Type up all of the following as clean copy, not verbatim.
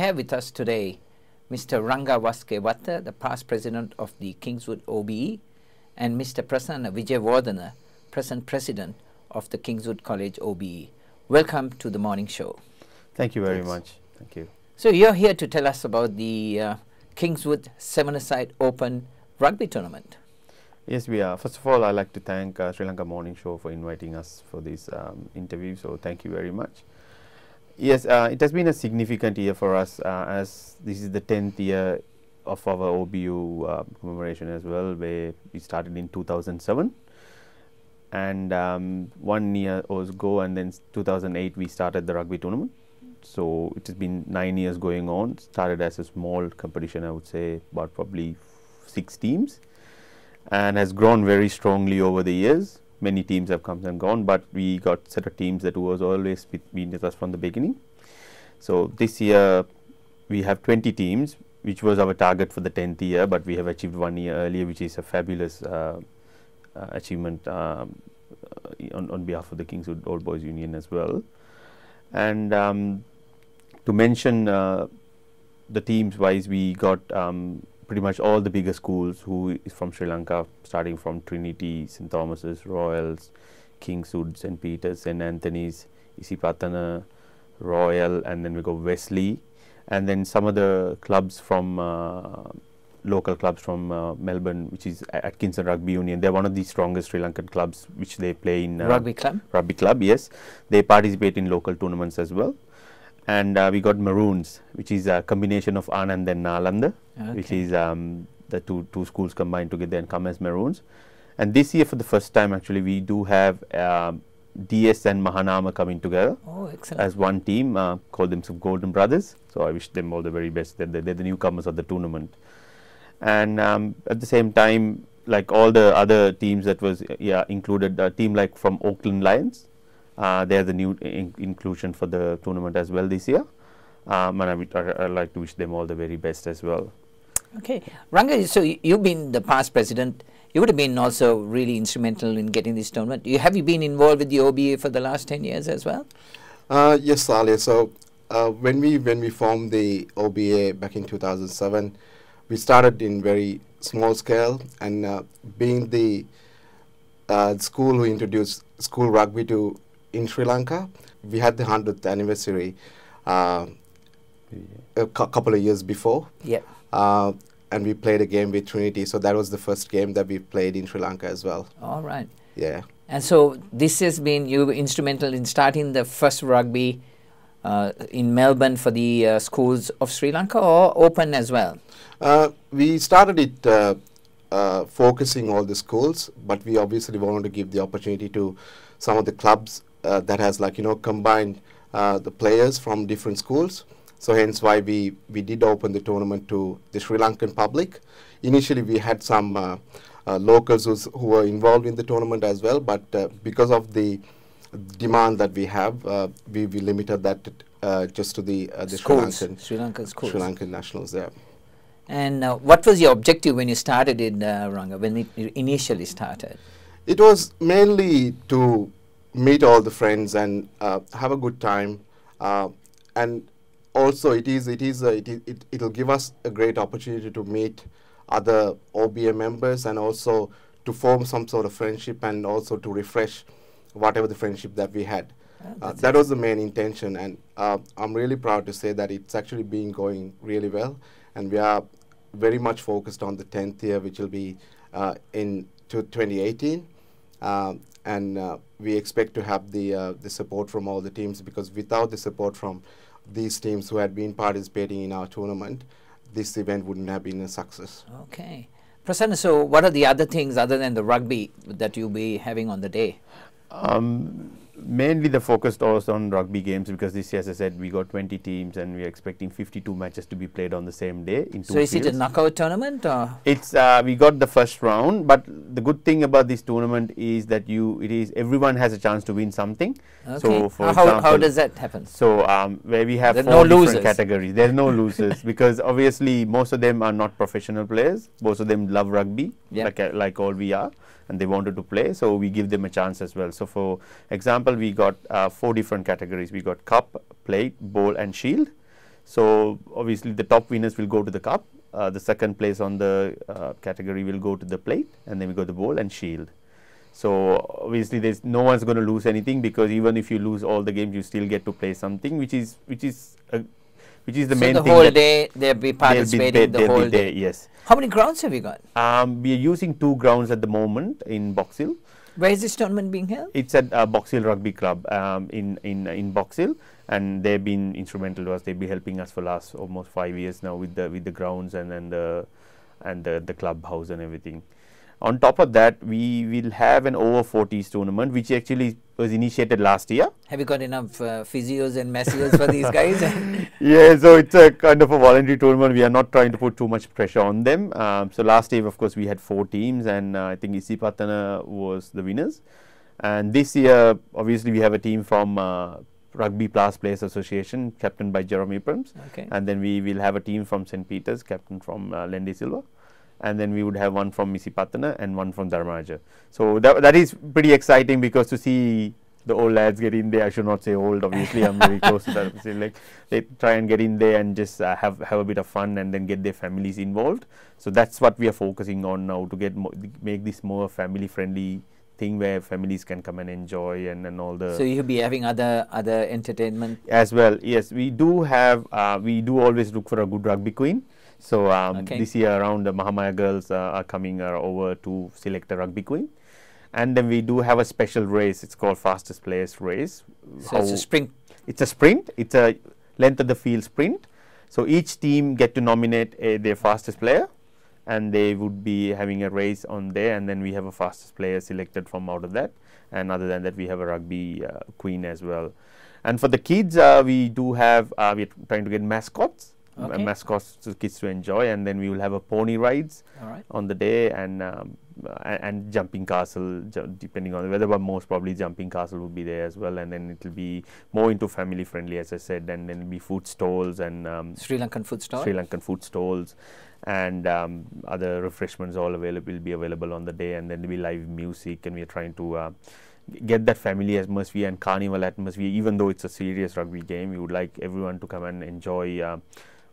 have with us today Mr. Ranga Vaskewata, the past president of the Kingswood OBE, and Mr. Prasanna Vijayawardena, present president of the Kingswood College OBE. Welcome to the morning show. Thank you very much. Thank you. So you're here to tell us about the Kingswood Seven-a-Side Open Rugby Tournament. Yes, we are. First of all, I'd like to thank Sri Lanka Morning Show for inviting us for this interview. So thank you very much. Yes, it has been a significant year for us as this is the 10th year of our OBU commemoration as well, where we started in 2007. And 1 year was ago, and then 2008 we started the rugby tournament. So it has been 9 years going on. Started as a small competition, I would say, about probably 6 teams, and has grown very strongly over the years. Many teams have come and gone, but we got a set of teams that was always been with us from the beginning. So this year we have 20 teams, which was our target for the 10th year, but we have achieved 1 year earlier, which is a fabulous achievement on behalf of the Kingswood Old Boys Union as well. And to mention the teams wise, we got pretty much all the bigger schools who is from Sri Lanka, starting from Trinity, St. Thomas's, Royals, Kingswood, St. Peter's, St. Anthony's, Isipatana, Royal, and then we go Wesley, and then some of the clubs from local clubs from Melbourne, which is Atkinson Rugby Union. They're one of the strongest Sri Lankan clubs, which they play in Rugby club. Rugby club, yes. They participate in local tournaments as well. And we got Maroons, which is a combination of Anand and Nalanda, which is the two schools combined together and come as Maroons. And this year, for the first time, actually, we do have DS and Mahanama coming together as one team, called themselves Golden Brothers. So I wish them all the very best. They're the newcomers of the tournament. And at the same time, like all the other teams that was included, a team like from Auckland Lions. They are the new inclusion for the tournament as well this year, and I'd like to wish them all the very best as well. Okay, Ranga, so you've been the past president. You would have been also really instrumental in getting this tournament. Have you been involved with the OBA for the last 10 years as well? Yes, Alia. So when we formed the OBA back in 2007, we started in very small scale, and being the school who introduced school rugby in Sri Lanka, we had the 100th anniversary a couple of years before. Yeah. And we played a game with Trinity, so that was the first game that we played in Sri Lanka as well. All right. Yeah. And so this has been, you were instrumental in starting the first rugby in Melbourne for the schools of Sri Lanka, or open as well? We started it focusing all the schools, but we obviously wanted to give the opportunity to some of the clubs that has combined the players from different schools. So hence why we did open the tournament to the Sri Lankan public. Initially we had some locals who were involved in the tournament as well, but because of the demand that we have, we limited that just to the Sri Lankan schools. Sri Lankan nationals there. And what was your objective when you started in Ranga, when it initially started? It was mainly to meet all the friends and have a good time, and also it'll give us a great opportunity to meet other OBA members, and also to form some sort of friendship, and also to refresh whatever the friendship that we had. That was the main intention, and I'm really proud to say that it's actually been going really well, and we are very much focused on the 10th year, which will be in 2018. And we expect to have the support from all the teams, because without the support from these teams who had been participating in our tournament, this event wouldn't have been a success. Okay. Prasanna, so what are the other things other than the rugby that you'll be having on the day? Mainly the focus was on rugby games, because this year, as I said, we got 20 teams and we are expecting 52 matches to be played on the same day in 2 So is it a knockout tournament, or? It's we got the first round, but the good thing about this tournament is that everyone has a chance to win something. Okay. So for how does that happen? So where we have 4 different losers. categories. There's no losers, because obviously most of them are not professional players. Most of them love rugby, like all we are, and they wanted to play, so we give them a chance as well. So for example, we got 4 different categories. We got cup, plate, bowl and shield. So obviously the top winners will go to the cup. The second place on the category will go to the plate, and then we go the bowl and shield. So obviously there's no one's going to lose anything, because even if you lose all the games, you still get to play something, which is the main thing. So the whole day they'll be participating the whole day. Yes. How many grounds have you got? We are using 2 grounds at the moment in Box Hill. Where is this tournament being held? It's at Box Hill Rugby Club in Box Hill, and they've been instrumental to us. They've been helping us for last almost 5 years now with the grounds and the clubhouse and everything. On top of that, we will have an over 40s tournament, which actually was initiated last year. Have you got enough physios and massios for these guys? Yeah, so it's a kind of a voluntary tournament. We are not trying to put too much pressure on them. So last year, of course, we had 4 teams, and I think Isipatana was the winners. And this year, obviously, we have a team from Rugby Plus Players Association, captained by Jeremy Abrams. Okay. And then we will have a team from St. Peter's, captained from Lendi Silva. And then we would have one from Isipatana and one from Dharmaraja. So that is pretty exciting, because to see the old lads get in there, I should not say old, obviously, I'm very close to that. So like, they try and get in there and just have a bit of fun, and then get their families involved. So that's what we are focusing on now, to make this more family friendly thing, where families can come and enjoy and all the. So you'll be having other entertainment as well. Yes, we do have. We do always look for a good rugby queen. So this year around, the Mahamaya girls are coming over to select a rugby queen. And then we do have a special race. It's called Fastest Players Race. So it's a sprint. It's a sprint. It's a length of the field sprint. So each team get to nominate their fastest player, and they would be having a race on there. And then we have a fastest player selected from out of that. And other than that, we have a rugby queen as well. And for the kids, we do have, we're trying to get mascots. Okay. Mascots to kids to enjoy, and then we will have a pony rides on the day, and jumping castle, depending on the weather, but most probably jumping castle will be there as well. And then it will be more into family friendly, as I said, and then be food stalls and Sri Lankan food stalls. Sri Lankan food stalls, and other refreshments all will be available on the day, and then there will be live music, and we are trying to get that family atmosphere and carnival atmosphere. Even though it's a serious rugby game, we would like everyone to come and enjoy.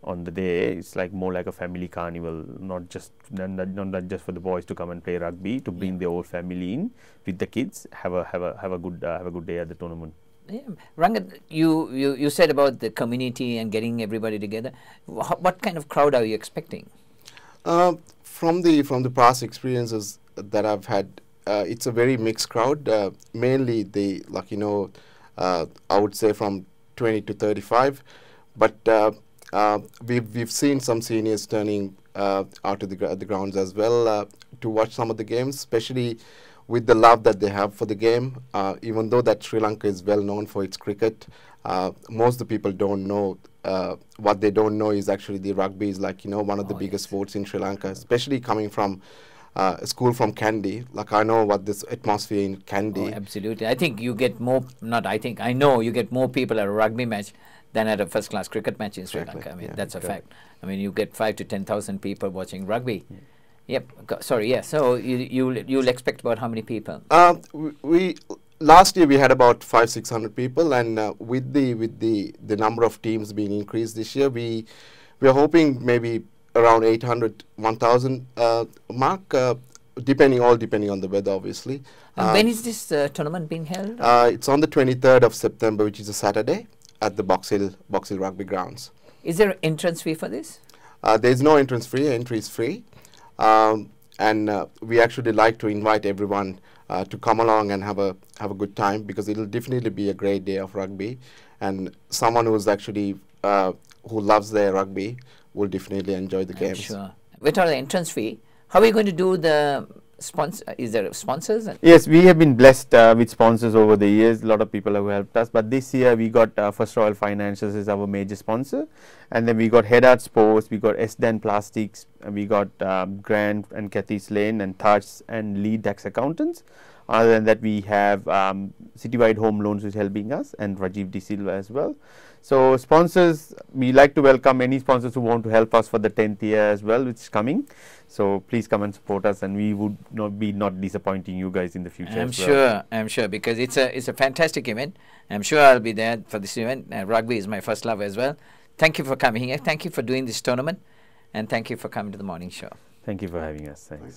On the day, it's like more like a family carnival, not just for the boys to come and play rugby, to bring their whole family in with the kids, have a good day at the tournament. Yeah. Ranga, you said about the community and getting everybody together. What kind of crowd are you expecting? From the past experiences that I've had, it's a very mixed crowd. Mainly I would say from 20 to 35, but. We've seen some seniors turning out to the grounds as well to watch some of the games, especially with the love that they have for the game. Even though that Sri Lanka is well known for its cricket, most of the people don't know. What they don't know is actually the rugby is one of the biggest sports in Sri Lanka, especially coming from a school from Kandy. Like, I know what this atmosphere in Kandy. Oh, absolutely. I think you get more. I know you get more people at a rugby match than at a first-class cricket match in Sri Lanka. I mean, that's a fact. I mean, you get 5,000 to 10,000 people watching rugby. Yep. Sorry. Yeah. So you'll expect about how many people? We last year we had about 500-600 people, and with the number of teams being increased this year, we are hoping maybe around 800-1,000 mark. Depending on the weather, obviously. And when is this tournament being held? It's on the 23rd of September, which is a Saturday, at the Box Hill Rugby Grounds. Is there an entrance fee for this? There is no entrance fee. Entry is free, and we actually like to invite everyone to come along and have a good time, because it will definitely be a great day of rugby, and someone who's actually who loves their rugby will definitely enjoy the games. Sure. Without the entrance fee, how are you going to do the sponsor? Is there sponsors? Yes, we have been blessed with sponsors over the years. A lot of people have helped us, but this year we got First Royal Financials as our major sponsor, and then we got Head Sports, we got Esdan Plastics, and we got Grant and Kathy Slane and Taj and Lead Tax Accountants. Other than that, we have Citywide Home Loans, who's helping us, and Rajiv De Silva as well. So sponsors, we like to welcome any sponsors who want to help us for the 10th year as well, which is coming. So please come and support us, and we would not be disappointing you guys in the future. I'm sure, because it's a fantastic event. I'm sure I'll be there for this event. Rugby is my first love as well. Thank you for coming here. Thank you for doing this tournament, and thank you for coming to the morning show. Thank you for having us. Thanks.